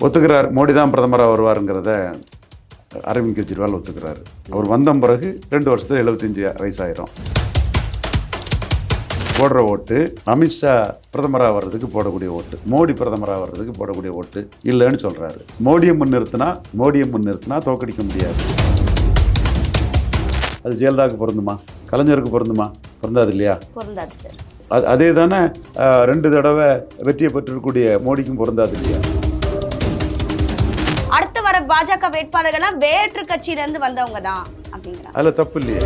ஒத்துக்கிறார். மோடி தான் பிரதமராக வருவாருங்கிறத அரவிந்த் கெஜ்ரிவால் ஒத்துக்கிறாரு. அவர் வந்த பிறகு 2 வருஷத்துல 75 வயசாயிரும். போடுற ஓட்டு அமித்ஷா பிரதமராக வர்றதுக்கு போடக்கூடிய ஓட்டு, மோடி பிரதமராக வர்றதுக்கு போடக்கூடிய ஓட்டு இல்லைன்னு சொல்றாரு. மோடியை முன்னிறுத்தினா தோக்கடிக்க முடியாது. அது ஜெயலலிதாவுக்கு பொருந்துமா, கலைஞருக்கு பொருந்துமா? பொருந்தாது இல்லையா? பொருந்தாது சார். அதே தானே 2 தடவை வெற்றியை பெற்றிருக்கக்கூடிய மோடிக்கும் பொருந்தாது இல்லையா? அடுத்து வர பாஜக வேட்பாளர்கள்லாம் வேற்று கட்சியில இருந்து வந்தவங்க தான் அப்படிங்கிறாங்க. அதுல தப்பு இல்லையே.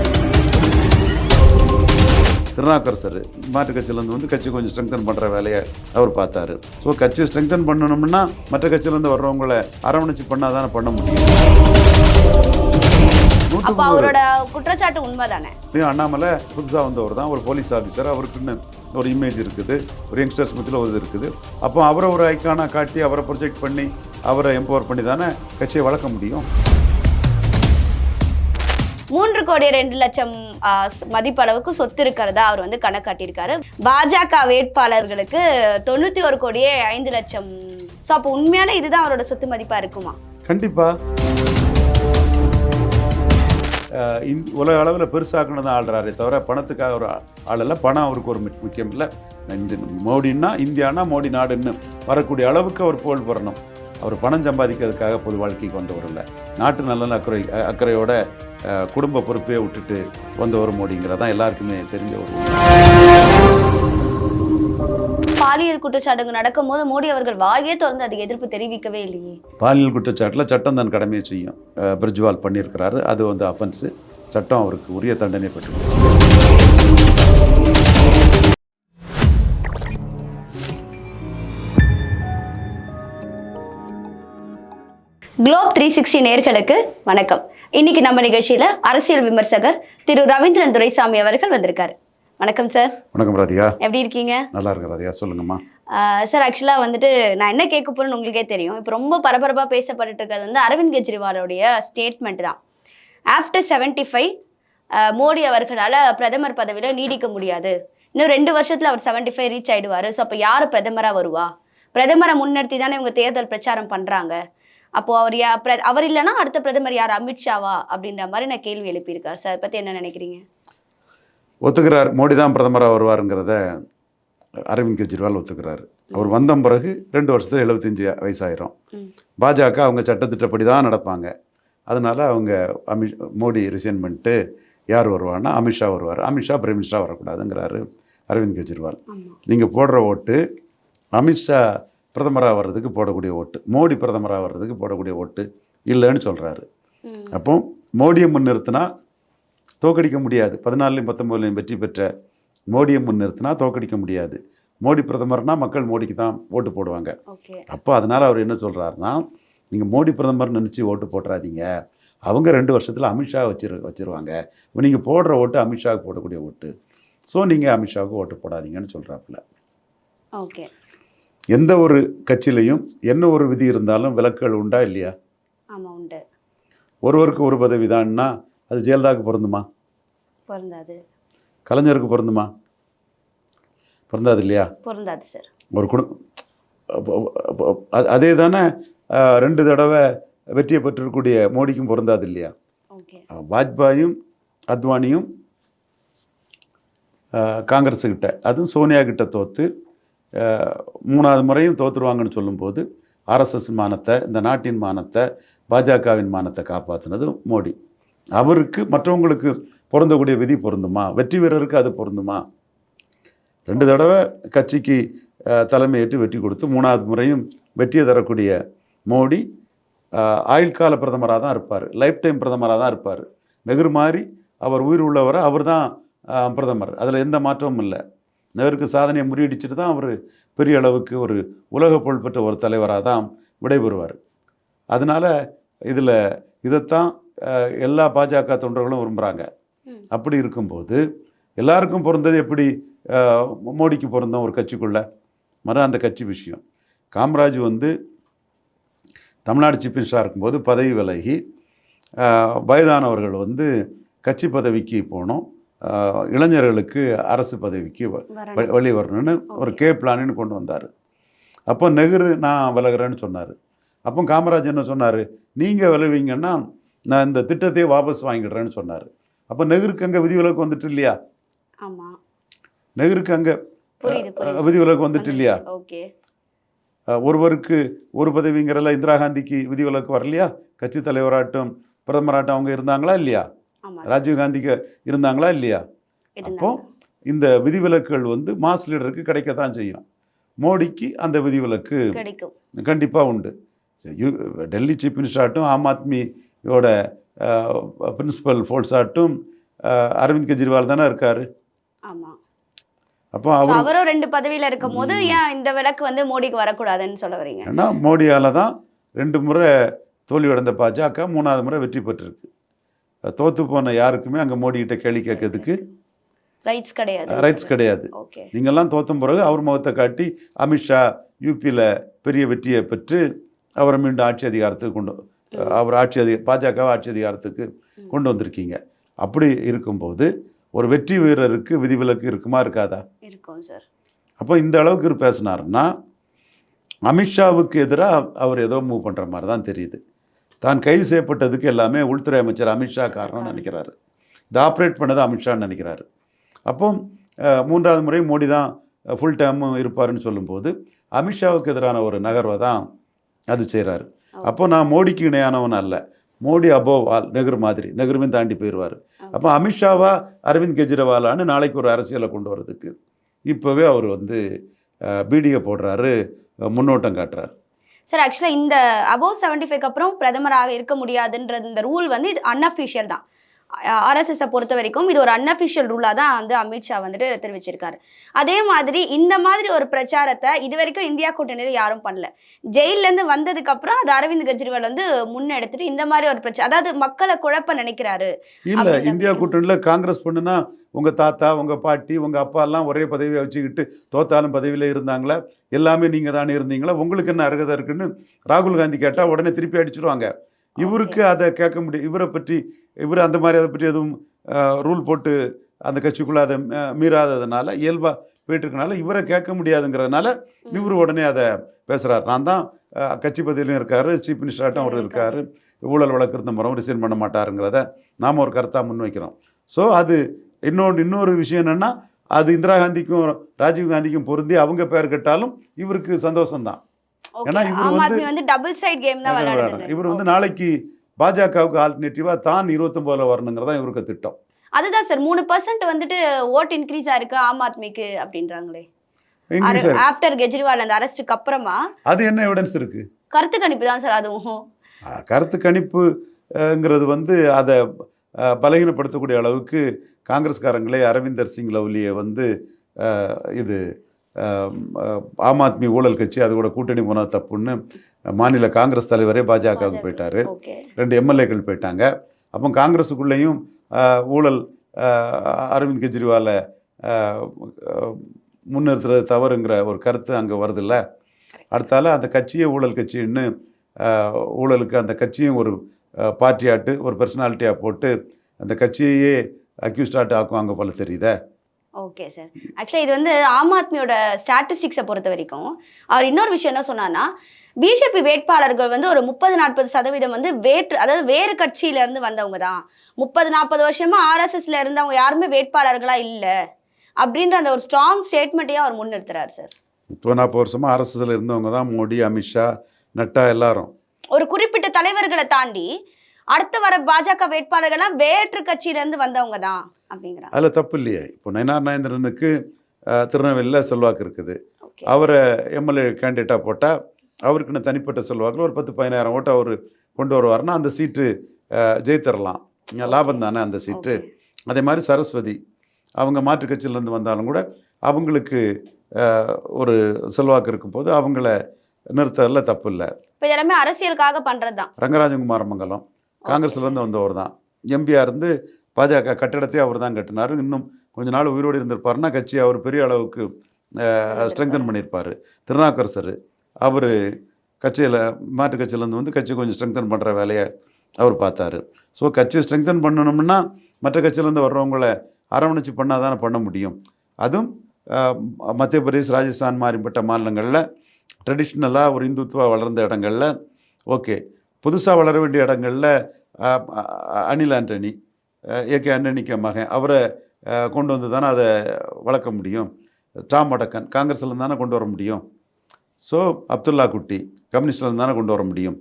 திருநாவுக்கரசர் மாற்று கட்சியிலேருந்து வந்து கட்சி கொஞ்சம் ஸ்ட்ரெங்தன் பண்ணுற வேலையை அவர் பார்த்தாரு. ஸோ கட்சி ஸ்ட்ரெங்தன் பண்ணணும்னா மற்ற கட்சியிலேருந்து வர்றவங்களை அரவணைச்சு பண்ணால் தானே பண்ண முடியும். அப்போ அவரோட குற்றச்சாட்டு உண்மைதானே? அண்ணாமலை புதுசாக வந்தவர் தான், ஒரு போலீஸ் ஆஃபீஸர், அவருக்குன்னு ஒரு இமேஜ் இருக்குது, ஒரு யங்ஸ்டர்ஸ் மத்தியில் ஒரு இது இருக்குது. அப்போ அவரை ஒரு ஐக்கானாக காட்டி அவரை ப்ரொஜெக்ட் பண்ணி அவரை எம்பவர் பண்ணி தானே கட்சியை வளர்க்க முடியும். 3 கோடி 2 லட்சம் மதிப்பளவுக்கு சொத்து இருக்கிறதா அவர் வந்து கணக்காட்டியிருக்காரு. பாஜக வேட்பாளர்களுக்கு 91 கோடியே 5 லட்சம். ஸோ அப்போ உண்மையான இதுதான் அவரோட சொத்து மதிப்பா இருக்குமா? கண்டிப்பா. உலக அளவில் பெருசாக்கணும் தான் ஆள்றாரே தவிர பணத்துக்காக ஒரு ஆளல்ல. பணம் அவருக்கு ஒரு முக்கியம் இல்லை. இந்த மோடின்னா இந்தியானா மோடி நாடுன்னு வரக்கூடிய அளவுக்கு அவர் புகழ் பெறணும். அவர் பணம் சம்பாதிக்கிறதுக்காக பொது வாழ்க்கைக்கு வந்தவர் இல்லை. நாட்டு நல்ல அக்கறையோட குடும்ப பொறுப்பே விட்டுட்டு வந்தவர் மோடிங்கிறதான் எல்லாருக்குமே தெரிஞ்ச ஒரு. பாலியல் குற்றச்சாட்டுகள் நடக்கும் போது மோடி அவர்கள் வாயே திறந்து அதுக்கு எதிர்ப்பு தெரிவிக்கவே இல்லையே. பாலியல் குற்றச்சாட்டில் சட்டம் தன் கடமையை செய்யும். பிரிஜ்வால் பண்ணியிருக்கிறாரு. அது வந்து அஃபென்ஸு. சட்டம் அவருக்கு உரிய தண்டனை பெற்று. குளோப் 360 நேயர்களுக்கு வணக்கம். இன்னைக்கு நம்ம நிகழ்ச்சியில அரசியல் விமர்சகர் திரு ரவீந்திரன் துரைசாமி அவர்கள் வந்திருக்காரு. வணக்கம் சார். வணக்கம் ராதிகா. எப்படி இருக்கீங்க? நல்லா இருக்கு ராதிகா, சொல்லுங்கம்மா. சார், ஆக்சுவலாக வந்துட்டு நான் என்ன கேட்க போறேன்னு உங்களுக்கே தெரியும். இப்போ ரொம்ப பரபரப்பாக பேசப்பட்டு இருக்கிறது வந்து அரவிந்த் கெஜ்ரிவாலோடைய ஸ்டேட்மெண்ட் தான். ஆஃப்டர் 75 மோடி அவர்களால் பிரதமர் பதவியில் நீடிக்க முடியாது, இன்னும் 2 வருஷத்தில் அவர் 75 ரீச் ஆயிடுவார். ஸோ அப்போ யார் பிரதமராக வருவா? பிரதமரை முன்னிறுத்தி தானே இவங்க தேர்தல் பிரச்சாரம் பண்ணுறாங்க. அப்போது அவர் இல்லைன்னா அடுத்த பிரதமர் யார், அமித்ஷாவா அப்படின்ற மாதிரி நான் கேள்வி எழுப்பியிருக்கார். சார், அதை பற்றி என்ன நினைக்கிறீங்க? ஒத்துக்கிறார். மோடி தான் பிரதமராக வருவாருங்கிறத அரவிந்த் கெஜ்ரிவால் ஒத்துக்கிறாரு. அவர் வந்த பிறகு 2 வருஷத்துல 75 வயசாயிரும். பாஜக அவங்க சட்டத்திட்டப்படி தான் நடப்பாங்க. அதனால அவங்க மோடி ரிசைன் பண்ணிட்டு யார் வருவார்னா அமித்ஷா வருவார். அமித்ஷா பிரைம் மினிஸ்டராக வரக்கூடாதுங்கிறாரு அரவிந்த் கெஜ்ரிவால். நீங்கள் போடுற ஓட்டு அமித்ஷா பிரதமராக வர்றதுக்கு போடக்கூடிய ஓட்டு, மோடி பிரதமராக வர்றதுக்கு போடக்கூடிய ஓட்டு இல்லைன்னு சொல்கிறாரு. அப்போ மோடியை முன்னிறுத்தினா தோக்கடிக்க முடியாது. 14லையும் 19லையும் வெற்றி பெற்ற மோடியை முன்னிறுத்தினா தோக்கடிக்க முடியாது. மோடி பிரதமர்னா மக்கள் மோடிக்கு தான் ஓட்டு போடுவாங்க. அப்போ அதனால் அவர் என்ன சொல்கிறாருன்னா, நீங்கள் மோடி பிரதமர் நினச்சி ஓட்டு போட்டுறாதீங்க, அவங்க 2 வருஷத்தில் அமித்ஷா வச்சிருவாங்க. இப்போ நீங்கள் போடுற ஓட்டு அமித்ஷாவுக்கு போடக்கூடிய ஓட்டு. ஸோ நீங்கள் அமித்ஷாவுக்கு ஓட்டு போடாதீங்கன்னு சொல்கிறாப்புல. ஓகே. எந்த ஒரு கட்சியிலையும் என்ன ஒரு விதி இருந்தாலும் விலக்குகள் உண்டா இல்லையா? ஆமாம், உண்டு. ஒருவருக்கு ஒரு பதவி தான்னா அது ஜெயலலிதாவுக்கு பொருந்துமா? பொருந்தாது. கலைஞருக்கு பொருந்துமா? பொருந்தாது இல்லையா? பொருந்தாது சார். ஒரு அதே தானே 2 தடவை வெற்றியை பெற்றிருக்கக்கூடிய மோடிக்கும் பொருந்தாது இல்லையா? வாஜ்பாயும் அத்வானியும் காங்கிரஸுக்கிட்ட, அதுவும் சோனியா கிட்ட தோற்று 3வது முறையும் தோற்றுருவாங்கன்னு சொல்லும்போது ஆர்எஸ்எஸ் மானத்தை, இந்த நாட்டின் மானத்தை, பாஜகவின் மானத்தை காப்பாற்றினது மோடி. அவருக்கு மற்றவங்களுக்கு பொருந்தக்கூடிய விதி பொருந்துமா? வெற்றி வீரருக்கு அது பொருந்துமா? 2 தடவை கட்சிக்கு தலைமையேற்று வெற்றி கொடுத்து 3வது முறையும் வெற்றியை தரக்கூடிய மோடி ஆயுள்கால பிரதமராக தான் இருப்பார், லைஃப் டைம் பிரதமராக தான் இருப்பார். நெஹ்ரு மாதிரி அவர் உயிர் உள்ளவரை அவர் தான் பிரதமர், அதில் எந்த மாற்றமும் இல்லை. நெஹ்ருக்கு சாதனையை முறியடிச்சுட்டு தான் அவர் பெரிய அளவுக்கு ஒரு உலக புகழ்பெற்ற ஒரு தலைவராக தான் விடைபெறுவார். அதனால் இதைத்தான் எல்லா பாஜக தொண்டர்களும் விரும்புகிறாங்க. அப்படி இருக்கும்போது எல்லாருக்கும் பொருந்தது எப்படி மோடிக்கு பொருந்தோம் ஒரு கட்சிக்குள்ளே? அந்த கட்சி விஷயம். காமராஜ் வந்து தமிழ்நாடு சீஃப் மினிஸ்டராக இருக்கும்போது பதவி விலகி வயதானவர்கள் வந்து கட்சி பதவிக்கு போகணும், இளைஞர்களுக்கு அரசு பதவிக்கு வழி வரணும்னு ஒரு பிளான்னு கொண்டு வந்தார். அப்போ நெஹ்ரு நான் விலகிறேன்னு சொன்னார். அப்போ காமராஜ் என்ன சொன்னார், நீங்கள் விளைவிங்கன்னா நான் இந்த திட்டத்தையே வாபஸ் வாங்கிடுறேன்னு சொன்னார். அப்போ நெஹ்ருக்கு அங்கே விதிவிலக்கு வந்துட்டு இல்லையா? ஆமாம், நெஹ்ருக்கு அங்கே புரியுது விதிவிலக்கு வந்துட்டு இல்லையா? ஓகே. ஒருவருக்கு ஒரு பதவிங்கிறதுல இந்திரா காந்திக்கு விதிவிலக்கு வரலையா? கட்சி தலைவராட்டும் பிரதமராட்டம் அவங்க இருந்தாங்களா இல்லையா? ராஜீவ் காந்திக்கு இருந்தாங்களா இல்லையா? அப்போ இந்த விதிவிலக்குகள் வந்து மாஸ் லீடருக்கு கிடைக்கத்தான் செய்யும். மோடிக்கு அந்த விதிவிலக்கு கண்டிப்பாக உண்டு. டெல்லி சீஃப் மினிஸ்டர் ஆகட்டும், ஆம் ஆத்மியோட பிரின்சிபல் ஃபோர்ஸ் ஆகட்டும், அரவிந்த் கெஜ்ரிவால் தானே இருக்காரு. அப்போ அவரும் 2 பதவியில் இருக்கும் போது ஏன் இந்த விலக்கு வந்து மோடிக்கு வரக்கூடாதுன்னு சொல்ல வரீங்க? ஏன்னா மோடியால் தான் 2 முறை தோல்வியடைந்த பாஜக 3வது முறை வெற்றி பெற்றிருக்கு. தோற்று போன யாருக்குமே அங்கே மோடிக்கிட்ட கேள்வி கேட்கறதுக்கு ரைட்ஸ் கிடையாது. நீங்கள்லாம் தோற்றும் பிறகு அவர் முகத்தை காட்டி அமித்ஷா யூபியில் பெரிய வெற்றியை பெற்று அவரை மீண்டும் ஆட்சி அதிகாரத்துக்கு அவர் பாஜகவை ஆட்சி அதிகாரத்துக்கு கொண்டு வந்திருக்கீங்க. அப்படி இருக்கும்போது ஒரு வெற்றி வீரருக்கு விதிவிலக்கு இருக்குமா இருக்காதா? இருக்கும் சார். அப்போ இந்த அளவுக்கு பேசினாருன்னா அமித்ஷாவுக்கு எதிராக அவர் ஏதோ மூவ் பண்ணுற மாதிரி தான் தெரியுது. தான் கைது செய்யப்பட்டதுக்கு எல்லாமே உள்துறை அமைச்சர் அமித்ஷா காரணம்னு நினைக்கிறாரு. இதை ஆப்ரேட் பண்ணது அமித்ஷான்னு நினைக்கிறாரு. அப்போ 3வது முறை மோடி தான் ஃபுல் டைம் இருப்பாருன்னு சொல்லும்போது அமித்ஷாவுக்கு எதிரான ஒரு நகர்வை தான் அது செய்கிறாரு. அப்போ நான் மோடிக்கு இணையானவன் அல்ல, மோடி அபோவ் ஆல், நெஹ்ரு மாதிரி, நெஹ்ருவையும் தாண்டி போயிடுவார். அப்போ அமித்ஷாவா அரவிந்த் கெஜ்ரிவாலான்னு நாளைக்கு ஒரு அரசியலை கொண்டு வரதுக்கு இப்போவே அவர் வந்து பீடிகை போடுறாரு, முன்னோட்டம் காட்டுறாரு. சார், ஆக்சுவலாக இந்த அபோவ் 75க்கு அப்புறம் பிரதமராக இருக்க முடியாதுன்ற இந்த ரூல் வந்து இது அன்அஃபிஷியல் தான். ஆர்எஸ்எஸை பொறுத்த வரைக்கும் இது ஒரு அன்அஃபிஷியல் ரூலாக தான் வந்து அமித்ஷா வந்துட்டு தெரிவிச்சிருக்காரு. அதே மாதிரி இந்த மாதிரி ஒரு பிரச்சாரத்தை இது வரைக்கும் இந்தியா கூட்டணியில் யாரும் பண்ணல. ஜெயிலேருந்து வந்ததுக்கு அப்புறம் அது அரவிந்த் கெஜ்ரிவால் வந்து முன்னெடுத்துட்டு இந்த மாதிரி ஒரு பிரச்சனை, அதாவது மக்களை குழப்ப நினைக்கிறாரு. இல்லை, இந்தியா கூட்டணியில் காங்கிரஸ் பண்ணுனா உங்கள் தாத்தா, உங்கள் பாட்டி, உங்கள் அப்பா எல்லாம் ஒரே பதவியை வச்சுக்கிட்டு தோத்தாலும் பதவியில் இருந்தாங்களா, எல்லாமே நீங்கள் தானே இருந்தீங்களா, உங்களுக்கு என்ன அருகதை இருக்குன்னு ராகுல் காந்தி கேட்டால் உடனே திருப்பி அடிச்சிடுவாங்க. இவருக்கு அதை கேட்க முடியும். இவர் அந்த மாதிரி அதை பற்றி எதுவும் ரூல் போட்டு அந்த கட்சிக்குள்ளே அதை மீறாததுனால இயல்பாக போயிட்டுருக்கனால இவரை கேட்க முடியாதுங்கிறதுனால இவர் உடனே அதை பேசுகிறார். நான் தான் கட்சி பதவியிலும் இருக்கார், சீஃப் மினிஸ்டராகட்டும் அவர் இருக்கார், ஊழல் வழக்கு இருந்த முறை ரிசைன் பண்ண மாட்டாருங்கிறத நாம் ஒரு கருத்தாக முன்வைக்கிறோம். ஸோ அது இன்னொரு விஷயம் என்னென்னா, அது இந்திரா காந்திக்கும் ராஜீவ் காந்திக்கும் பொருந்தி அவங்க பேர் கேட்டாலும் இவருக்கு சந்தோஷம்தான். ஏன்னா இவர் வந்து நாளைக்கு பாஜகவுக்கு ஆல்டர்னேட்டிவா தான் 29 வரணுங்கிறதா இவருக்கு திட்டம். அதுதான் சார், 3% வந்துட்டு ஓட் இன்க்ரீஸ் ஆயிருக்கு ஆம் ஆத்மிக்கு அப்படின்றாங்களே ஆஃப்டர் கெஜ்ரிவால் அந்த அரெஸ்டுக்கு அப்புறமா. அது என்ன எவிடன்ஸ் இருக்கு? கருத்து கணிப்பு தான் சார். அதுவும் கருத்து கணிப்புங்கிறது வந்து அதை பலகீனப்படுத்தக்கூடிய அளவுக்கு காங்கிரஸ்காரங்களே அரவிந்தர் சிங் லவ்லியை வந்து இது ஆம் ஆத்மி ஊழல் கட்சி அது கூட கூட்டணி போனால் தப்புன்னு மாநில காங்கிரஸ் தலைவரே பாஜகவுக்கு போயிட்டார், 2 எம்எல்ஏக்கள் போயிட்டாங்க. அப்போ காங்கிரஸுக்குள்ளேயும் ஊழல் அரவிந்த் கெஜ்ரிவாலை முன்னிறுத்துறது தவறுங்கிற ஒரு கருத்து அங்கே வருதில்ல. அடுத்தால அந்த கட்சியே ஊழல் கட்சின்னு ஊழலுக்கு அந்த கட்சியும் ஒரு பார்ட்டியாட்டு ஒரு பர்சனாலிட்டியாக போட்டு அந்த கட்சியையே அக்யூஸ்டாட்டு ஆக்குவாங்க போல தெரியுதே. ஓகே சார், ஆக்சுவலாக இது வந்து ஆம் ஆத்மியோட ஸ்டாட்டிஸ்டிக்ஸை பொறுத்த வரைக்கும் அவர் இன்னொரு விஷயம் என்ன சொன்னான்னா, பிஜேபி வேட்பாளர்கள் வந்து ஒரு 30-40% வந்து அதாவது வேறு கட்சியிலேருந்து வந்தவங்க தான். 30-40 வருஷமா ஆர்எஸ்எஸ்ல இருந்தவங்க யாருமே வேட்பாளர்களா இல்லை அப்படின்ற அந்த ஒரு ஸ்ட்ராங் ஸ்டேட்மெண்ட்டையும் அவர் முன்னிறுத்துறாரு சார். 30-40 வருஷமா ஆர்எஸ்எஸ்ல இருந்தவங்க தான் மோடி, அமித்ஷா, நட்டா எல்லாரும். ஒரு குறிப்பிட்ட தலைவர்களை தாண்டி அடுத்து வர பாஜக வேட்பாளர்கள்லாம் வேற்று கட்சியிலேருந்து வந்தவங்க தான் அப்படிங்கிறாங்க. அதில் தப்பு இல்லையே. இப்போ நயனார் நாகேந்திரனுக்கு திருநெல்வேலியில் செல்வாக்கு இருக்குது, அவரை எம்எல்ஏ கேண்டிடேட்டாக போட்டால் அவருக்குன்னு தனிப்பட்ட செல்வாக்கில் ஒரு 10-15 ஓட்டு அவர் கொண்டு வருவார்னா அந்த சீட்டு ஜெயித்தரலாம், லாபம் தானே அந்த சீட்டு. அதே மாதிரி சரஸ்வதி அவங்க மாற்று கட்சியிலேருந்து வந்தாலும் கூட அவங்களுக்கு ஒரு செல்வாக்கு இருக்கும்போது அவங்கள நிறுத்ததில் தப்பு இல்லை. இப்போ எல்லாமே அரசியலுக்காக பண்ணுறது தான். ரங்கராஜகுமார மங்கலம் காங்கிரஸ்லேருந்து வந்தவர் தான், எம்பியாக இருந்து பாஜக கட்டிடத்தையே அவர் தான் கட்டினார். இன்னும் கொஞ்ச நாள் உயிரோடு இருந்திருப்பாருன்னா கட்சி அவர் பெரிய அளவுக்கு ஸ்ட்ரெங்தன் பண்ணியிருப்பார். திருநாவுக்கரசர் அவர் கட்சியில் மாற்று கட்சியிலேருந்து வந்து கட்சி கொஞ்சம் ஸ்ட்ரெங்தன் பண்ணுற வேலையை அவர் பார்த்தார். ஸோ கட்சியை ஸ்ட்ரெங்தன் பண்ணணும்னா மற்ற கட்சியிலேருந்து வர்றவங்களை அரவணைச்சு பண்ணால் தானே பண்ண முடியும். அதுவும் மத்திய பிரதேஷ், ராஜஸ்தான் மாதிரிப்பட்ட மாநிலங்களில் ட்ரெடிஷ்னலாக ஒரு இந்துத்துவா வளர்ந்த இடங்களில் ஓகே. புதுசாக வளர வேண்டிய இடங்களில் அனில் ஆண்டனி, ஏகே ஆண்டனிக்கு மகன், அவரை கொண்டு வந்து தானே அதை வளர்க்க முடியும். டாம் வடக்கன் காங்கிரஸ்லேருந்து தானே கொண்டு வர முடியும். ஸோ அப்துல்லா குட்டி கம்யூனிஸ்ட்லேருந்து தானே கொண்டு வர முடியும்.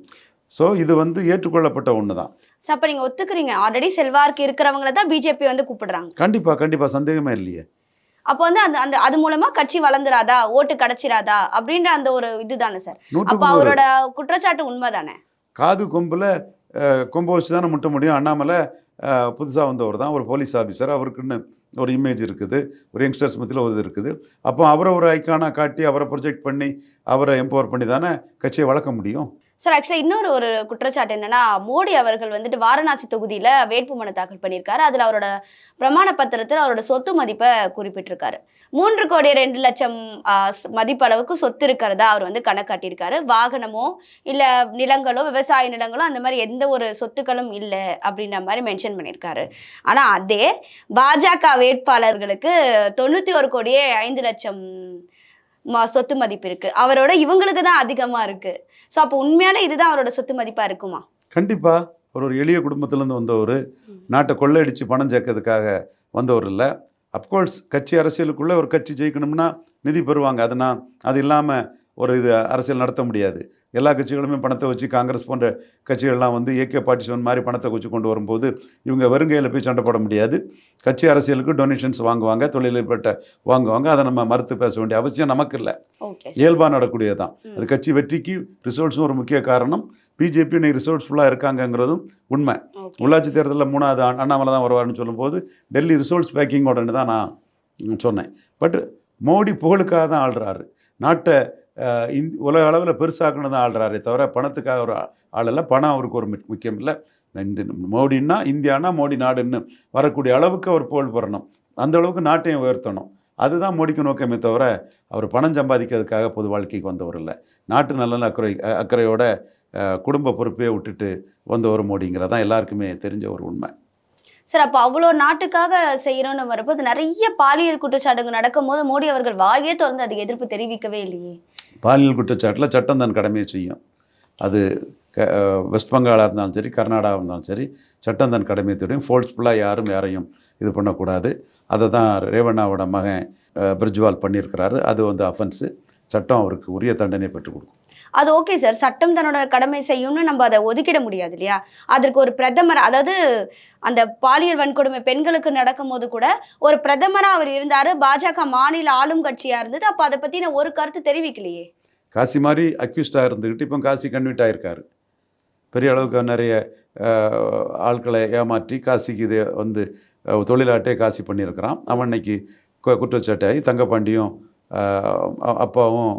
ஸோ இது வந்து ஏற்றுக்கொள்ளப்பட்ட ஒன்று தான். ஸோ அப்போ நீங்கள் ஒத்துக்கிறீங்க ஆல்ரெடி செல்வாக்கு இருக்கிறவங்கள தான் பிஜேபி வந்து கூப்பிடுறாங்க. கண்டிப்பாக சந்தேகமே இல்லையே. அப்போ வந்து அந்த அந்த அது மூலமா கட்சி வளர்ந்துராதா, ஓட்டு கிடைச்சிராதா அப்படின்ற அந்த ஒரு இதுதானே சார். அப்போ அவரோட குற்றச்சாட்டு உண்மைதானே. காது கொம்பில் கொம்பை வச்சு தானே முட்ட முடியும். அண்ணாமலை புதுசாக வந்தவர் தான், ஒரு போலீஸ் ஆஃபீஸர், அவருக்குன்னு ஒரு இமேஜ் இருக்குது, ஒரு யங்ஸ்டர்ஸ் மத்தியில் ஒரு இது இருக்குது. அப்போ அவரை ஒரு ஐக்கானாக காட்டி அவரை ப்ரொஜெக்ட் பண்ணி அவரை எம்பவர் பண்ணி தானே கட்சியை வளர்க்க முடியும். சார் ஆக்சுவலாக இன்னொரு ஒரு குற்றச்சாட்டு என்னன்னா, மோடி அவர்கள் வந்துட்டு வாரணாசி தொகுதியில் வேட்புமனு தாக்கல் பண்ணியிருக்காரு. அதில் அவரோட பிரமாண பத்திரத்தில் அவரோட சொத்து மதிப்பை குறிப்பிட்டிருக்காரு. 3,02,00,000 மதிப்பளவுக்கு சொத்து இருக்கிறதா அவர் வந்து கணக்காட்டியிருக்காரு. வாகனமோ இல்லை நிலங்களோ விவசாய நிலங்களோ அந்த மாதிரி எந்த ஒரு சொத்துக்களும் இல்லை அப்படின்ற மாதிரி மென்ஷன் பண்ணியிருக்காரு. ஆனால் அதே பாஜக வேட்பாளர்களுக்கு 91,05,00,000 சொத்து மதிப்பு இருக்கு. அவரோட இவங்களுக்கு தான் அதிகமா இருக்கு. ஸோ அப்போ உண்மையாலே இதுதான் அவரோட சொத்து மதிப்பா இருக்குமா? கண்டிப்பா. ஒரு எளிய குடும்பத்திலேருந்து வந்தவர், நாட்டை கொள்ளையடிச்சு பணம் சேர்க்கறதுக்காக வந்தவர் இல்லை. அப்கோர்ஸ் கட்சி அரசியலுக்குள்ளே ஒரு கட்சி ஜெயிக்கணும்னா நிதி பெறுவாங்க. அது இல்லாமல் ஒரு இது அரசியல் நடத்த முடியாது. எல்லா கட்சிகளுமே பணத்தை வச்சு, காங்கிரஸ் போன்ற கட்சிகள்லாம் வந்து AK-47 மாதிரி பணத்தை வச்சு கொண்டு வரும்போது இவங்க வருங்கையில் போய் சண்டை போட முடியாது. கட்சி அரசியலுக்கு டொனேஷன்ஸ் வாங்குவாங்க, தொழில்பட்ட வாங்குவாங்க. அதை நம்ம மறுத்து பேச வேண்டிய அவசியம் நமக்கு இல்லை. இயல்பாக நடக்கூடியது தான். அது கட்சி வெற்றிக்கு ரிசல்ட்ஸும் ஒரு முக்கிய காரணம். பிஜேபி இன்னைக்கு ரிசல்ட்ஸ்ஃபுல்லாக இருக்காங்கங்கிறதும் உண்மை. உள்ளாட்சி தேர்தலில் 3வது அண்ணாமலை தான் வருவார்னு சொல்லும்போது டெல்லி ரிசல்ட்ஸ் பேக்கிங்கோடன்னு தான் நான் சொன்னேன். பட் மோடி புகழுக்காக தான் ஆள்றாரு. நாட்டை உலக அளவில் பெருசாக்கணும் தான் ஆள்றாரே தவிர பணத்துக்காக ஒரு ஆள் இல்லை. பணம் அவருக்கு ஒரு முக்கியம் இல்லை. இந்த மோடின்னா இந்தியானா மோடி நாடுன்னு வரக்கூடிய அளவுக்கு அவர் புகழ் பெறணும், அந்த அளவுக்கு நாட்டையும் உயர்த்தணும். அதுதான் மோடிக்கு நோக்கமே தவிர அவர் பணம் சம்பாதிக்கிறதுக்காக பொது வாழ்க்கைக்கு வந்தவர் இல்லை. நாட்டு நல்ல அக்கறையோட குடும்ப பொறுப்பையே விட்டுட்டு வந்தவர் மோடிங்கிறதான் எல்லாருக்குமே தெரிஞ்ச ஒரு உண்மை. சார் அப்போ அவ்வளோ நாட்டுக்காக செய்கிறோன்னு வரப்போ நிறைய பாலியல் குற்றச்சாட்டுகள் நடக்கும் போது மோடி அவர்கள் வாயே திறந்து அதுக்கு எதிர்ப்பு தெரிவிக்கவே இல்லையே. பாலியல் குற்றச்சாட்டில் சட்டம் தன் கடமையை செய்யும். அது வெஸ்ட் பெங்காலாக இருந்தாலும் சரி, கர்நாடகா இருந்தாலும் சரி, சட்டம் தன் கடமையை தெரியும். ஃபோர்ஸ்ஃபுல்லாக யாரையும் இது பண்ணக்கூடாது. அதை தான் ரேவண்ணாவோட மகன் பிரிஜ்வால் பண்ணியிருக்கிறாரு. அது வந்து அஃபென்ஸு. சட்டம் அவருக்கு உரிய தண்டனை பெற்றுக் கொடுக்கும். அது ஓகே சார், சட்டம் தன்னோட கடமை செய்யும்னு நம்ம அதை ஒதுக்கிட முடியாது இல்லையா. அதற்கு ஒரு பிரதமர், அதாவது அந்த பாலியல் வன்கொடுமை பெண்களுக்கு நடக்கும் போது கூட ஒரு பிரதமராக அவர் இருந்தார், பாஜக மாநில ஆளும் கட்சியாக இருந்தது. அப்போ அதை பற்றின ஒரு கருத்து தெரிவிக்கலையே. காசி மாதிரி அக்யூஸ்டாக இருந்துக்கிட்டு இப்போ காசி கன்விட் ஆகிருக்காரு. பெரிய அளவுக்கு நிறைய ஆட்களை ஏமாற்றி காசிக்கு இது வந்து தொழிலாட்டே காசி பண்ணியிருக்கிறான். அவன் இன்னைக்கு குற்றச்சாட்டாகி தங்கப்பாண்டியும் அப்பாவும்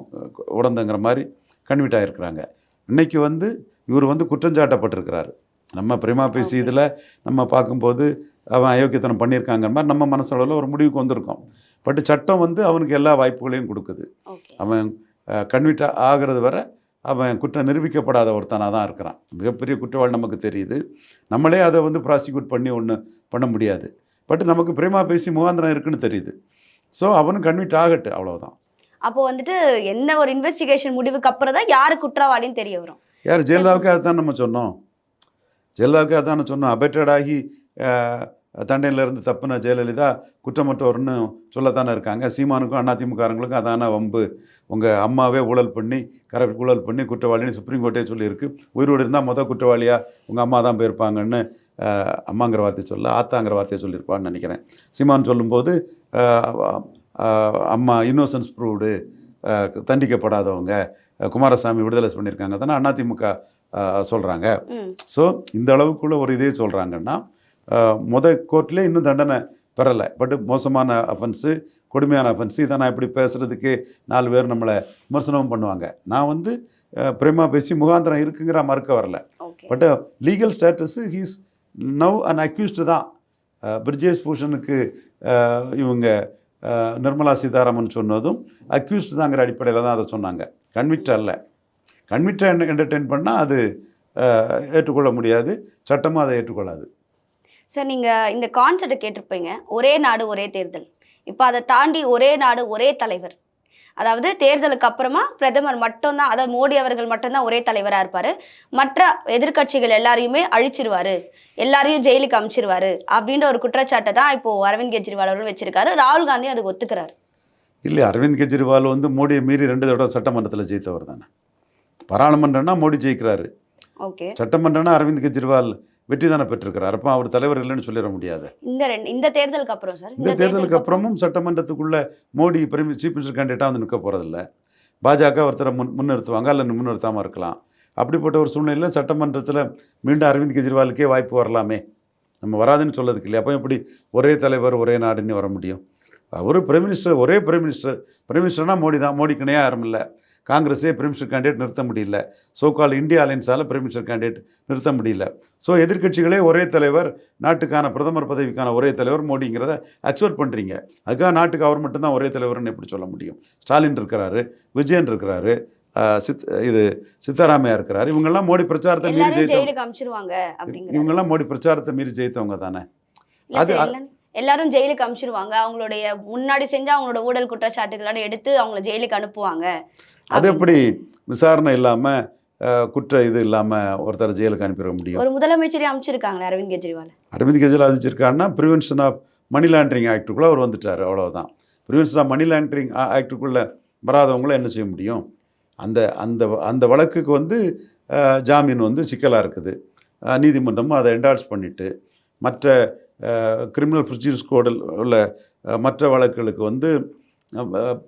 உடந்தங்கிற மாதிரி கன்விட் ஆகிருக்கிறாங்க. இன்றைக்கி வந்து இவர் வந்து குற்றஞ்சாட்டப்பட்டிருக்கிறாரு. நம்ம பிரேமா பேசி இதில் நம்ம பார்க்கும்போது அவன் அயோக்கியத்தனம் பண்ணியிருக்காங்கிற மாதிரி நம்ம மனசளவில் ஒரு முடிவுக்கு வந்திருக்கோம். பட் சட்டம் வந்து அவனுக்கு எல்லா வாய்ப்புகளையும் கொடுக்குது. அவன் கன்விட் ஆகிறது வரை அவன் குற்றம் நிரூபிக்கப்படாத ஒருத்தனாக தான் இருக்கிறான். மிகப்பெரிய குற்றவாளி நமக்கு தெரியுது. நம்மளே அதை வந்து ப்ராசிக்யூட் பண்ணி ஒன்றும் பண்ண முடியாது. பட் நமக்கு பிரேமா பேசி முகாந்திரம் இருக்குன்னு தெரியுது. ஸோ அவனும் கன்விட் ஆகட்டு, அவ்வளோதான். அப்போ வந்துட்டு என்ன ஒரு இன்வெஸ்டிகேஷன் முடிவுக்கு அப்புறம் தான் யார் குற்றவாளின்னு தெரிய வரும். யார் ஜெயலலிதாவுக்கு அதுதான் நம்ம சொன்னோம். ஜெயலலிதாவுக்கு அதான சொன்னோம். அபேட்டடாகி தண்டையிலேருந்து தப்புன ஜெயலலிதா குற்றமற்றவர்னு சொல்லத்தானே இருக்காங்க. சீமானுக்கும் அதிமுகங்களுக்கும் அதான வம்பு. உங்கள் அம்மாவே ஊழல் பண்ணி குற்றவாளின்னு சுப்ரீம் கோர்ட்டே சொல்லியிருக்கு. உயிரோடு இருந்தால் குற்றவாளியாக உங்கள் அம்மா தான் போயிருப்பாங்கன்னு அம்மாங்கிற வார்த்தையை சொல்ல ஆத்தாங்கிற வார்த்தையை சொல்லியிருப்பான்னு நினைக்கிறேன். சீமான் சொல்லும்போது அம்மா இன்னோசன்ஸ் ப்ரூவ்டு, தண்டிக்கப்படாதவங்க, குமாரசாமி விடுதலை பண்ணியிருக்காங்க தானே அதிமுக சொல்கிறாங்க. ஸோ இந்த அளவுக்குள்ள ஒரு இதே சொல்கிறாங்கன்னா கோர்ட்லேயே இன்னும் தண்டனை பெறலை. பட் மோசமான அஃபென்ஸு, கொடுமையான அஃபென்ஸு, இதை நான் இப்படி பேசுகிறதுக்கு 4 பேர் நம்மளை விமர்சனமும் பண்ணுவாங்க. நான் வந்து பிரேமா பேசி முகாந்திரம் இருக்குங்கிற மறுக்க வரல. But legal status he's now and accused தான். பிரிஜேஷ் பூஷனுக்கு இவங்க நிர்மலா சீதாராமன் சொன்னதும் அக்யூஸ்டு தாங்கிற அடிப்படையில் தான் அதை சொன்னாங்க. கன்விக்ட் அல்ல. கன்விக்டை என்டர்டெயின் பண்ணால் அது ஏற்றுக்கொள்ள முடியாது, சட்டமாக அதை ஏற்றுக்கொள்ளாது. சார் நீங்கள் இந்த கான்செப்டை கேட்டிருப்பீங்க, ஒரே நாடு ஒரே தேர்தல். இப்போ அதை தாண்டி ஒரே நாடு ஒரே தலைவர். அதாவது தேர்தலுக்கு அப்புறமா பிரதமர் மட்டும்தான், அதாவது மோடி அவர்கள் மட்டும்தான் ஒரே தலைவராக இருப்பார், மற்ற எதிர்க்கட்சிகள் எல்லாரையுமே அழிச்சிருவாரு, எல்லாரையும் ஜெயிலுக்கு அமிச்சிருவாரு அப்படின்ற ஒரு குற்றச்சாட்டை தான் இப்போ அரவிந்த் கெஜ்ரிவால் அவர்கள் வச்சிருக்காரு. ராகுல் காந்தி அதுக்கு ஒத்துக்கிறாரு. இல்லை, அரவிந்த் கெஜ்ரிவால் வந்து மோடியை மீறி 2 தடவை சட்டமன்றத்தில் ஜெயித்தவர் தானே. பாராளுமன்றம்னா மோடி ஜெயிக்கிறாரு, ஓகே, சட்டமன்றம்னா அரவிந்த் கெஜ்ரிவால் வெற்றி தானே பெற்றிருக்கிறார். அப்போ அவர் தலைவர் இல்லைன்னு சொல்லிட முடியாது. இந்த தேர்தலுக்கு அப்புறம் சார், இந்த தேர்தலுக்கு அப்புறமும் சட்டமன்றத்துக்குள்ள மோடி சீஃப் மினிஸ்டர் கேண்டிடேட்டாக வந்து நிற்க போகிறதில்ல. பாஜக ஒருத்தரை முன்னிறுத்துவாங்க, அல்ல முன்னிறுத்தாமல் இருக்கலாம். அப்படிப்பட்ட ஒரு சூழ்நிலையில் சட்டமன்றத்தில் மீண்டும் அரவிந்த் கெஜ்ரிவாலுக்கே வாய்ப்பு வரலாமே, நம்ம வராதுன்னு சொல்லதுக்கு இல்லையா. அப்போ எப்படி ஒரே தலைவர் ஒரே நாடுன்னு வர முடியும்? அவர் பிரைம் மினிஸ்டர், ஒரே பிரைம் மினிஸ்டர்னால் மோடி தான். மோடிக்கு இணையாக யாரும் இல்லை. காங்கிரஸே பிரைம் மினிஸ்டர் கேண்டிடேட் நிறுத்த முடியல. சோகால் இந்தியா அலைன்ஸால் பிரைம் மினிஸ்டர் கேண்டிடேட் நிறுத்த முடியல. ஸோ எதிர்க்கட்சிகளே ஒரே தலைவர், நாட்டுக்கான பிரதமர் பதவிக்கான ஒரே தலைவர் மோடிங்கிறத அக்செப்ட் பண்ணுறீங்க. அதுக்காக நாட்டுக்கு அவர் மட்டும்தான் ஒரே தலைவர்னு எப்படி சொல்ல முடியும்? ஸ்டாலின் இருக்கிறாரு, விஜயன் இருக்கிறாரு, சித்தராமையா இருக்கிறாரு. இவங்கெல்லாம் மோடி பிரச்சாரத்தை மீறி ஜெயித்தவங்க. இவங்கெல்லாம் மோடி பிரச்சாரத்தை மீறி ஜெயித்தவங்க தானே. அது எல்லாரும் ஜெயிலுக்கு அனுப்பிச்சிருவாங்க, அவங்களுடைய முன்னாடி செஞ்ச அவங்களோட ஊழல் குற்றச்சாட்டுகளோட எடுத்து அவங்கள ஜெயிலுக்கு அனுப்புவாங்க. அது எப்படி விசாரணை இல்லாமல் இது இல்லாமல் ஒருத்தர் ஜெயிலுக்கு அனுப்பிட முடியும்? ஒரு முதலமைச்சரே அமைச்சிருக்காங்களே அரவிந்த் கெஜ்ரிவால். அரவிந்த் கெஜ்ரிவால் அறிவிச்சிருக்காருன்னா ப்ரிவென்ஷன் ஆஃப் மணி லாண்ட்ரிங் ஆக்டுக்குள்ளே அவர் வந்துட்டார், அவ்வளோதான். ப்ரிவென்ஷன் ஆஃப் மணி லாண்ட்ரிங் ஆக்டுக்குள்ளே வராதவங்கள என்ன செய்ய முடியும்? அந்த அந்த அந்த வழக்குக்கு வந்து ஜாமீன் வந்து சிக்கலாக இருக்குது. நீதிமன்றமும் அதை என்டார்ஸ் பண்ணிவிட்டு மற்ற கிரிமினல் ப்ரொசீஜர்ஸ் கோடில் உள்ள மற்ற வழக்குகளுக்கு வந்து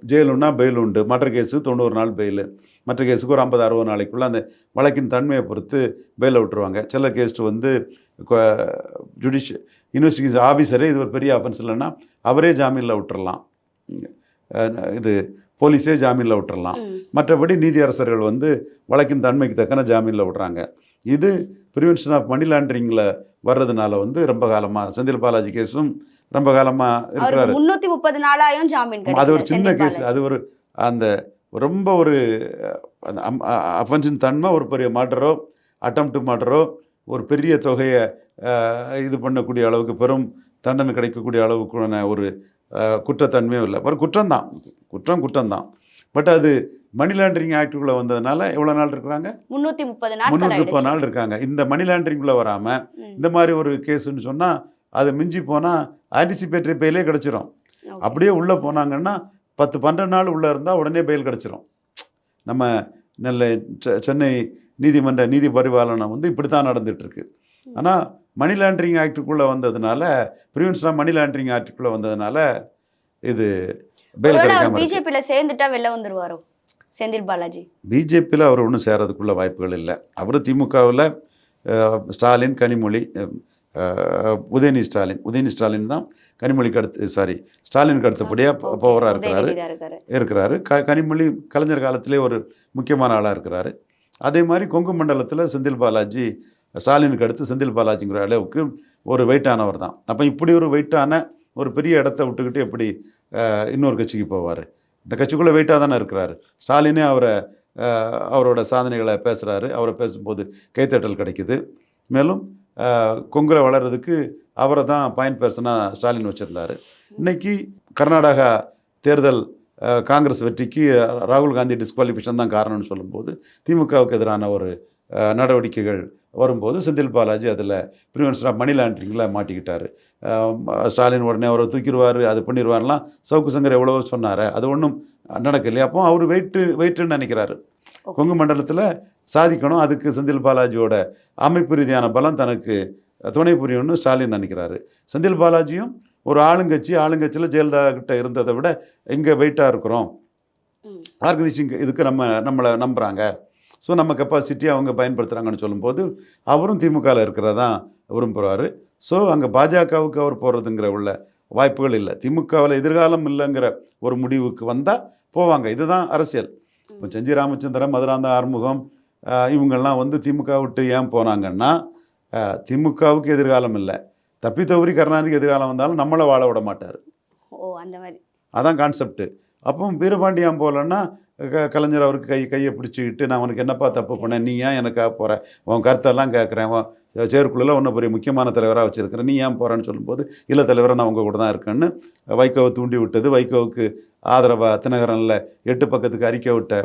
ஜெயிலுன்னா பெயில் உண்டு. மற்ற கேஸு 90 நாள் பெயிலு, மற்ற கேஸுக்கு ஒரு 50-60 நாளைக்குள்ளே அந்த வழக்கின் தன்மையை பொறுத்து பெயிலை விட்டுருவாங்க. சில கேஸ் வந்து இன்வெஸ்டிகேஷன் ஆஃபீஸரே இது ஒரு பெரிய அஃபென்ஸ் இல்லைன்னா அவரே ஜாமீனில் விட்டுறலாம், இது போலீஸே ஜாமீனில் விட்டுறலாம். மற்றபடி நீதியரசர்கள் வந்து வழக்கின் தன்மைக்கு தக்கன ஜாமீனில் விடுறாங்க. இது ப்ரிவென்ஷன் ஆஃப் மணி லாண்ட்ரிங்கில் வர்றதுனால வந்து ரொம்ப காலமாக செந்தில் பாலாஜி கேஸும் ரொம்ப காலமாக இருக்கிறாரு. 330 நாளாயும் ஜாமீன். அது ஒரு சின்ன கேஸ், அது ஒரு அந்த ரொம்ப ஒரு அஃபென்ஸின் தன்மை ஒரு பெரிய மர்டரோ அட்டெம்ப்ட் மர்டரோ ஒரு பெரிய தொகையை இது பண்ணக்கூடிய அளவுக்கு பெரும் தண்டனை கிடைக்கக்கூடிய அளவுக்கான ஒரு குற்றத்தன்மையும் இல்லை. ஒரு குற்றம்தான், குற்றம்தான். பட் அது மணி லாண்டரிங் ஆக்டுக்குள்ளே வந்ததுனால எவ்வளோ நாள் இருக்கிறாங்க? 330 நாள் இருக்காங்க. இந்த மணி லாண்டரிங்குள்ளே வராமல் இந்த மாதிரி ஒரு கேஸுன்னு சொன்னால் அது மிஞ்சி போனால் ஆன்டிசிபேட்டரி பெயிலே கிடச்சிரும். அப்படியே உள்ளே போனாங்கன்னா 10-12 நாள் உள்ளே இருந்தால் உடனே பெயில் கிடச்சிரும். நம்ம சென்னை நீதிமன்ற நீதி பரிபாலனம் வந்து இப்படி தான் நடந்துகிட்ருக்கு. ஆனால் மணி லாண்டரிங் ஆக்டுக்குள்ளே வந்ததுனால, ப்ரிவென்ஷன் ஆஃப் மணி லாண்டரிங் ஆக்டுக்குள்ளே வந்ததுனால இது பெயில் கிடைக்காம. பிஜேபியில் சேர்ந்துட்டா வெளில வந்துருவாரோ செந்தில் பாலாஜி? பிஜேபியில் அவர் ஒன்றும் சேரதுக்குள்ள வாய்ப்புகள் இல்லை. அவர் திமுகவில் ஸ்டாலின், கனிமொழி, உதயநிதி ஸ்டாலின் தான் கனிமொழிக்கு அடுத்து, ஸ்டாலினுக்கு அடுத்தபடியாக பவராக இருக்கிறாரு. கனிமொழி கலைஞர் காலத்திலே ஒரு முக்கியமான ஆளாக இருக்கிறாரு. அதே மாதிரி கொங்கு மண்டலத்தில் செந்தில் பாலாஜி ஸ்டாலினுக்கு அடுத்து செந்தில் பாலாஜிங்கிற அளவுக்கு ஒரு வெயிட்டானவர் தான். அப்போ இப்படி ஒரு வெயிட்டான ஒரு பெரிய இடத்த விட்டுக்கிட்டு எப்படி இன்னொரு கட்சிக்கு போவார்? இந்த கட்சிக்குள்ளே வெயிட்டாக தானே இருக்கிறாரு. ஸ்டாலினே அவரோட சாதனைகளை பேசுகிறாரு. அவரை பேசும்போது கைத்தட்டல் கிடைக்குது. மேலும் கொங்குல வளர்கிறதுக்கு அவரை தான் பாயிண்ட் பர்சனாக ஸ்டாலின் வச்சுருந்தார். இன்றைக்கி கர்நாடகா தேர்தல் காங்கிரஸ் வெற்றிக்கு ராகுல் காந்தி டிஸ்குவாலிஃபிகேஷன் தான் காரணம்னு சொல்லும்போது திமுகவுக்கு எதிரான ஒரு நடவடிக்கைகள் வரும்போது செந்தில் பாலாஜி அதில் ப்ரிவென்ஷன் ஆஃப் மணி லாண்ட்ரிங்கில் மாட்டிக்கிட்டார். ஸ்டாலின் உடனே அவரை தூக்கிடுவார், அது பண்ணிடுவார்லாம் சவுக்கு சங்கர் எவ்வளவோ சொன்னார். அது ஒன்றும் நடக்கலையே. அப்போ அவர் வெயிட்டுன்னு நினைக்கிறாரு. கொங்கு மண்டலத்தில் சாதிக்கணும், அதுக்கு செந்தில் பாலாஜியோட அமைப்பு ரீதியான பலம் தனக்கு துணை புரியணும்னு ஸ்டாலின் நினைக்கிறாரு. செந்தில் பாலாஜியும் ஒரு ஆளுங்கட்சியில் ஜெயலலிதா கிட்ட இருந்ததை விட இங்கே வெயிட்டாக இருக்கிறோம், ஆர்கனைசிங் இதுக்கு நம்மளை நம்புகிறாங்க, ஸோ நம்ம கெப்பாசிட்டி அவங்க பயன்படுத்துகிறாங்கன்னு சொல்லும்போது அவரும் திமுகவில் இருக்கிறதான் விரும்புகிறாரு. ஸோ அங்கே பாஜகவுக்கு அவர் போகிறதுங்கிற உள்ள வாய்ப்புகள் இல்லை. திமுகவில் எதிர்காலம் இல்லைங்கிற ஒரு முடிவுக்கு வந்தால் போவாங்க. இதுதான் அரசியல். இப்போ செஞ்சி ராமச்சந்திரன், மதுராந்தா ஆறுமுகம் இவங்கெல்லாம் வந்து திமுக விட்டு ஏன் போனாங்கன்னா, திமுகவுக்கு எதிர்காலம் இல்லை, தப்பி தவறி கருணாநிதிக்கு எதிர்காலம் வந்தாலும் நம்மளை வாழ விட மாட்டார். அந்த மாதிரி அதான் கான்செப்ட். அப்போ வீரபாண்டியம் போகலன்னா கலைஞர் அவருக்கு கையை பிடிச்சிக்கிட்டு நான் உனக்கு என்னப்பா தப்பு பண்ணேன், நீ ஏன் எனக்காக போகிற, உன் கருத்தெல்லாம் கேட்குறேன், செயற்குழுல ஒன்றும் பெரிய முக்கியமான தலைவராக வச்சுருக்கிறேன், நீ ஏன் போகிறேன்னு சொல்லும்போது இல்லை தலைவராக நான் உங்கள் கூட தான் இருக்கேன்னு வைகோவை தூண்டி விட்டது. வைகோவுக்கு ஆதரவாக தினகரனில் 8 பக்கத்துக்கு அறிக்கை விட்ட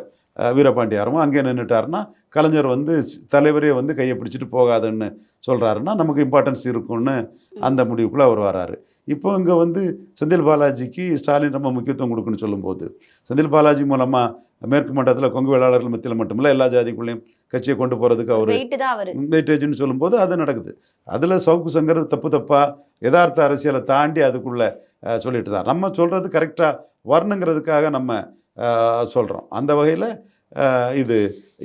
வீரபாண்டியாரும் அங்கே நின்றுட்டாருன்னா கலைஞர் வந்து தலைவரே வந்து கையை பிடிச்சிட்டு போகாதுன்னு சொல்கிறாருன்னா நமக்கு இம்பார்ட்டன்ஸ் இருக்குன்னு அந்த முடிவுக்குள்ளே அவர் வராரு. இப்போ இங்கே வந்து செந்தில் பாலாஜிக்கு ஸ்டாலின் ரொம்ப முக்கியத்துவம் கொடுக்குன்னு சொல்லும்போது செந்தில் பாலாஜி மூலமாக மேற்கு மண்டலத்தில் கொங்கு வேளாளர்கள் மத்தியில் மட்டுமில்ல எல்லா ஜாதிக்குள்ளேயும் கட்சியை கொண்டு போகிறதுக்கு அவர் வெயிட்டேஜ்னு சொல்லும்போது அது நடக்குது. அதில் சவுக்கு சங்கர் தப்பாக யதார்த்த அரசியலை தாண்டி அதுக்குள்ளே சொல்லிட்டு தான் நம்ம சொல்கிறது கரெக்டாக வரணுங்கிறதுக்காக நம்ம சொல்கிறோம். அந்த வகையில்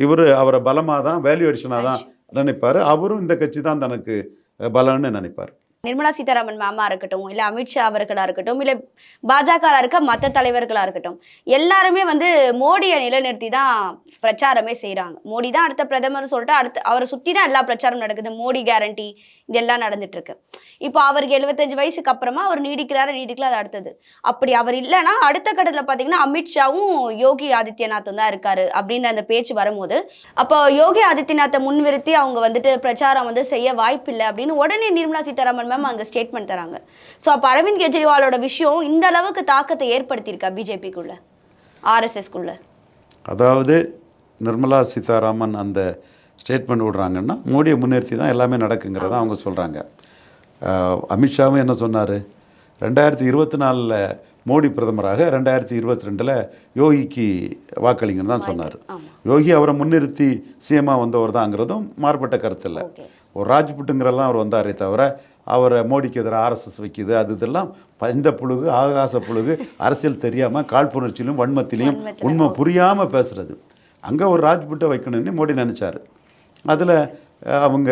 இவர் அவரை பலமாக தான் வேல்யூ அடிஷனாக தான் நினைப்பார். அவரும் இந்த கட்சி தான் தனக்கு பலன்னு நினைப்பார். நிர்மலா சீதாராமன் மேமா இருக்கட்டும், இல்லை அமித்ஷா அவர்களாக இருக்கட்டும், இல்லை பாஜக இருக்க மற்ற தலைவர்களாக இருக்கட்டும், எல்லாருமே வந்து மோடியை நிலைநிறுத்தி தான் பிரச்சாரமே செய்கிறாங்க. மோடி தான் அடுத்த பிரதமர் சொல்லிட்டு அவரை சுற்றி தான் எல்லா பிரச்சாரம் நடக்குது. மோடி கேரண்டி இதெல்லாம் நடந்துட்டு இருக்கு. இப்போ அவருக்கு 75 வயசுக்கு அப்புறமா அவர் நீடிக்கல அது அடுத்தது. அப்படி அவர் இல்லைன்னா அடுத்த கட்டத்தில் பார்த்தீங்கன்னா அமித்ஷாவும் யோகி ஆதித்யநாத்தும் தான் இருக்காரு அப்படின்ற அந்த பேச்சு வரும்போது, அப்போ யோகி ஆதித்யநாத்தை முன்னிறுத்தி அவங்க வந்துட்டு பிரச்சாரம் வந்து செய்ய வாய்ப்பில்லை அப்படின்னு உடனே நிர்மலா சீதாராமன் மேம் அங்கே ஸ்டேட்மெண்ட் தராங்க. ஸோ அப்போ அரவிந்த் கெஜ்ரிவாலோட விஷயம் இந்த அளவுக்கு தாக்கத்தை ஏற்படுத்தியிருக்கா பிஜேபிக்குள்ள, ஆர்எஸ்எஸ்குள்ள? அதாவது நிர்மலா சீதாராமன் அந்த ஸ்டேட்மெண்ட் விடுறாங்கன்னா மோடியை முன்னிறுத்தி தான் எல்லாமே நடக்குங்கிறத அவங்க சொல்கிறாங்க. அமித்ஷாவும் என்ன சொன்னார், 2024 மோடி பிரதமராக 2022 யோகிக்கு வாக்களிங்கன்னு தான் சொன்னார். யோகி அவரை முன்னிறுத்தி சிஎம்மாக வந்தவர் தாங்கிறதும் மாறுபட்ட கருத்து இல்லை. ஒரு ராஜ்புட்டுங்கிறதான் அவர் வந்தாரே தவிர அவரை மோடிக்கு எதிராக ஆர்எஸ்எஸ் வைக்கிது அது இதெல்லாம் பஞ்ச புழுகு ஆகாச புழுகு, அரசியல் தெரியாமல் காழ்ப்புணர்ச்சியிலும் வன்மத்திலையும் உண்மை புரியாமல் பேசுகிறது. அங்கே ஒரு ராஜ்புட்டை வைக்கணும்னு மோடி நினச்சார். அதில் அவங்க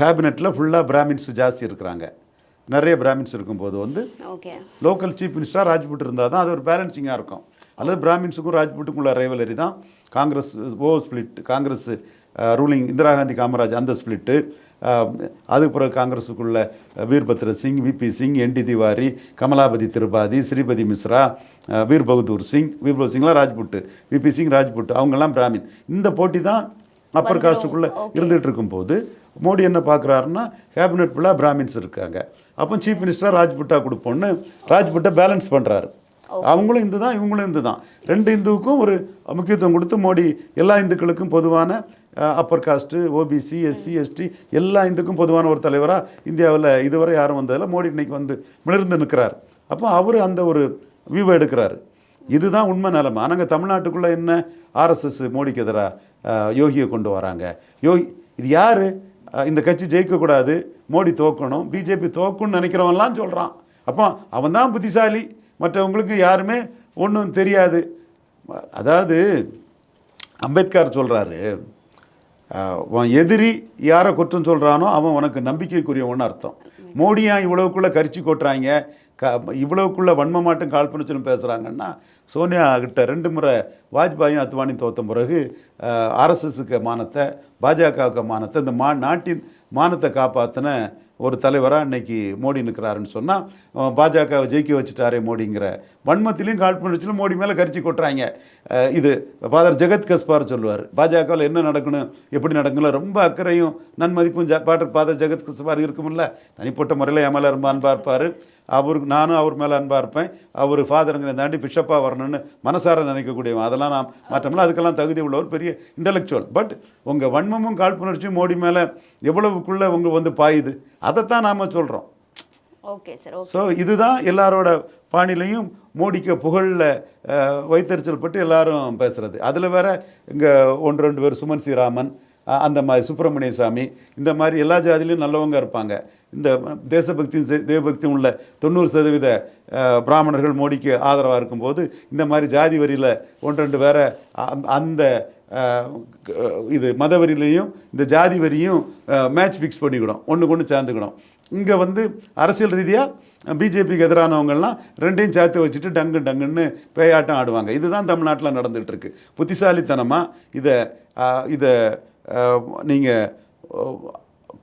கேபினெட்டில் ஃபுல்லாக பிராமின்ஸ் ஜாஸ்தி இருக்கிறாங்க. நிறைய பிராமின்ஸ் இருக்கும்போது வந்து லோக்கல் சீஃப் மினிஸ்டராக ராஜ்புட் இருந்தால் தான் அது ஒரு பேலன்சிங்காக இருக்கும். அல்லது பிராமின்ஸுக்கும் ராஜ்புட்டுக்குள்ள ரைவலரி தான் காங்கிரஸ் ஸ்பிளிட், காங்கிரஸ் ரூலிங் இந்திரா காந்தி காமராஜ் அந்த ஸ்பிளிட்டு. அதுக்கு பிறகு காங்கிரஸுக்குள்ள வீர்பத்ர சிங், விபி சிங், என்டி திவாரி, கமலாபதி திரிபாதி, ஸ்ரீபதி மிஸ்ரா, வீர் பகதூர் சிங்லாம் ராஜ்புட்டு, விபி சிங் ராஜ்புட்டு, அவங்கெல்லாம் பிராமின். இந்த போட்டி தான் அப்பர் காஸ்ட்டுக்குள்ளே இருந்துகிட்டு இருக்கும்போது மோடி என்ன பார்க்குறாருன்னா கேபினெட் ஃபுல்லாக பிராமின்ஸ் இருக்காங்க, அப்போ சீஃப் மினிஸ்டராக ராஜ்புட்டா கொடுப்போன்னு ராஜ்புட்டை பேலன்ஸ் பண்ணுறாரு. அவங்களும் இந்து தான் இவங்களும் இந்து தான், ரெண்டு இந்துவுக்கும் ஒரு முக்கியத்துவம் கொடுத்து மோடி எல்லா இந்துக்களுக்கும் பொதுவான upper caste, OBC, SC, ST எல்லா இந்துக்கும் பொதுவான ஒரு தலைவராக இந்தியாவில் இதுவரை யாரும் வந்ததில் மோடி இன்னைக்கு வந்து மிளர்ந்து நிற்கிறார். அப்போ அவர் அந்த ஒரு வியூவை எடுக்கிறாரு. இதுதான் உண்மை நிலைமை. ஆனால் தமிழ்நாட்டுக்குள்ளே என்ன ஆர்எஸ்எஸ் மோடிக்கு எதிராக யோகியை கொண்டு வராங்க. யோகி இது யார், இந்த கட்சி ஜெயிக்கக்கூடாது, மோடி தோக்கணும், பிஜேபி தோக்கணும்னு நினைக்கிறவன்லாம் சொல்கிறான். அப்போ அவன் தான் புத்திசாலி, மற்றவங்களுக்கு யாருமே ஒன்றும் தெரியாது. அதாவது அம்பேத்கர் சொல்கிறாரு, அவன் எதிரி யாரை குற்றம் சொல்கிறானோ அவன் உனக்கு நம்பிக்கைக்குரியவன்னு அர்த்தம். மோடியா இவ்வளவுக்குள்ளே கரிச்சி கொட்டுறாங்க, இவ்வளவுக்குள்ளே வன்மமாட்டும் காழ்ப்புணர்ச்சியும் பேசுகிறாங்கன்னா சோனியா கிட்ட 2 முறை வாஜ்பாயும் அத்வானியும் தோற்ற பிறகு ஆர்எஸ்எஸ்க்கு மானத்தை, பாஜகவுக்கு மானத்தை, இந்த நாட்டின் மானத்தை காப்பாற்றின ஒரு தலைவராக இன்னைக்கு மோடி நிற்கிறாருன்னு சொன்னால் பாஜகவை ஜெயிக்க வச்சுட்டாரே மோடிங்கிற வன்மத்திலையும் காழ்ப்புணர்ச்சியிலும் மோடி மேலே கரிச்சி கொட்டுறாங்க. இது ஃபாதர் ஜெகத் கஸ்பார் சொல்லுவார், பாஜகவில் என்ன நடக்கணும் எப்படி நடக்கணும் ரொம்ப அக்கறையும் நன்மதிப்பும் ஃபாதர் ஜெகத் கஸ்பார் இருக்குமில்ல. தனிப்பட்ட முறையில் என் மேலே ரொம்ப அன்பாக இருப்பார், அவருக்கு நானும் அவர் மேலே அன்பாக இருப்பேன். அவர் ஃபாதருங்கிற தாண்டி பிஷப்பாக வரணும்னு மனசார நினைக்கக்கூடியவன், அதெல்லாம் நான் மாற்றமில்ல, அதுக்கெல்லாம் தகுதி உள்ள ஒரு பெரிய இன்டலெக்சுவல். பட் உங்கள் வன்மமும் காழ்ப்புணர்ச்சியும் மோடி மேலே எவ்வளவுக்குள்ளே உங்கள் வந்து பாயுது, அதைத்தான் நாம் சொல்கிறோம். Okay sir. ஸோ இதுதான் எல்லாரோட பாணிலையும் மோடிக்கு புகழில் வைத்தறிச்சல் பட்டு எல்லாரும் பேசுகிறது. அதில் வேற இங்கே 1-2 பேர் சுமன் ஸ்ரீராமன், அந்த மாதிரி சுப்பிரமணிய சாமி, இந்த மாதிரி எல்லா ஜாதியிலையும் நல்லவங்க இருப்பாங்க. இந்த தேசபக்தியும் தேவபக்தியும் உள்ள 90% பிராமணர்கள் மோடிக்கு ஆதரவாக இருக்கும்போது இந்த மாதிரி ஜாதி வரியில் 1-2 பேரை அந்த இது மத வரியிலையும் இந்த ஜாதி வரியும் மேட்ச் ஃபிக்ஸ் பண்ணிக்கிடும், ஒன்று சேர்ந்துக்கிடும். இங்கே வந்து அரசியல் ரீதியாக பிஜேபிக்கு எதிரானவங்கள்லாம் ரெண்டையும் சேர்த்து வச்சுட்டு டங்குன்னு பேயாட்டம் ஆடுவாங்க. இதுதான் தமிழ்நாட்டில் நடந்துகிட்டு இருக்கு. புத்திசாலித்தனமாக இதை நீங்கள்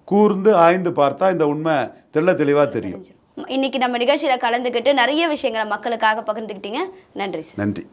கூர்ந்து ஆய்ந்து பார்த்தா இந்த உண்மை தெளிவாக தெரியும். இன்னைக்கு நம்ம நிகழ்ச்சியில் கலந்துக்கிட்டு நிறைய விஷயங்களை மக்களுக்காக பகிர்ந்துக்கிட்டீங்க. நன்றி சார். நன்றி.